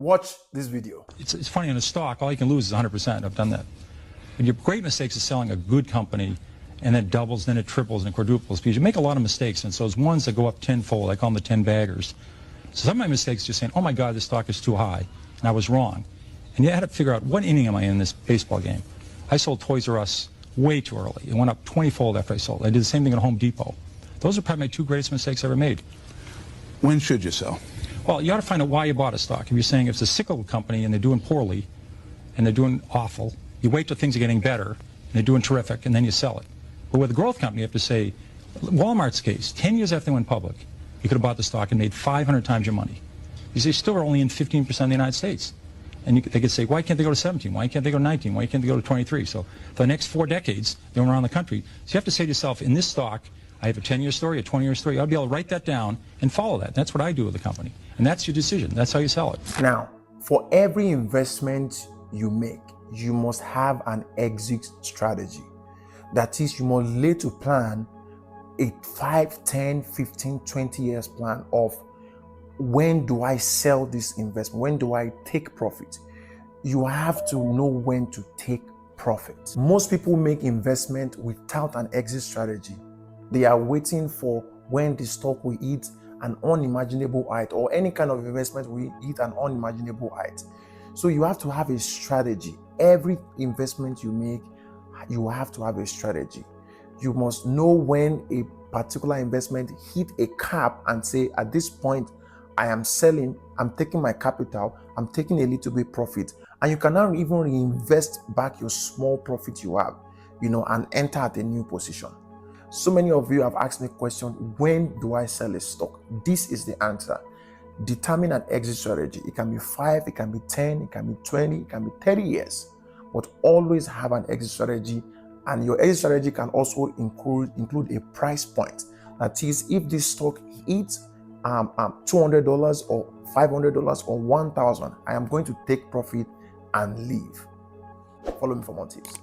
Watch this video. It's funny, in a stock, all you can lose is 100%. I've done that. And your great mistakes is selling a good company, and then it doubles, then it triples, and it quadruples. Because you make a lot of mistakes, and so those ones that go up tenfold, I call them the 10 baggers. So some of my mistakes are just saying, oh my God, this stock is too high, and I was wrong. And you had to figure out, what inning am I in this baseball game? I sold Toys R Us way too early. It went up 20-fold after I sold. I did the same thing at Home Depot. Those are probably my two greatest mistakes I ever made. When should you sell? Well, you ought to find out why you bought a stock. If you're saying it's a cyclical company and they're doing poorly and they're doing awful, you wait till things are getting better and they're doing terrific, and then you sell it. But with a growth company, you have to say, Walmart's case, 10 years after they went public, you could have bought the stock and made 500 times your money. Because they still are only in 15% of the United States. And they could say, why can't they go to 17? Why can't they go to 19? Why can't they go to 23? So for the next 4 decades, they're around the country. So you have to say to yourself, in this stock, I have a 10-year story, a 20-year story. You ought to be able to write that down and follow that. That's what I do with the company. And that's your decision. That's how you sell it. Now, for every investment you make, you must have an exit strategy. That is, you must lay to plan a 5, 10, 15, 20 years plan of when do I sell this investment? When do I take profit? You have to know when to take profit. Most people make investment without an exit strategy. They are waiting for when the stock will hit an unimaginable height, or any kind of investment will hit an unimaginable height. So you have to have a strategy. Every investment you make, you have to have a strategy. You must know when a particular investment hit a cap and say, at this point, I am selling, I'm taking my capital, I'm taking a little bit profit. And you can now even reinvest back your small profit you have, and enter at a new position. So many of you have asked me the question, when do I sell a stock? This is the answer. Determine an exit strategy. It can be 5, it can be 10, it can be 20, it can be 30 years. But always have an exit strategy. And your exit strategy can also include a price point. That is, if this stock hits $200 or $500 or $1,000, I am going to take profit and leave. Follow me for more tips.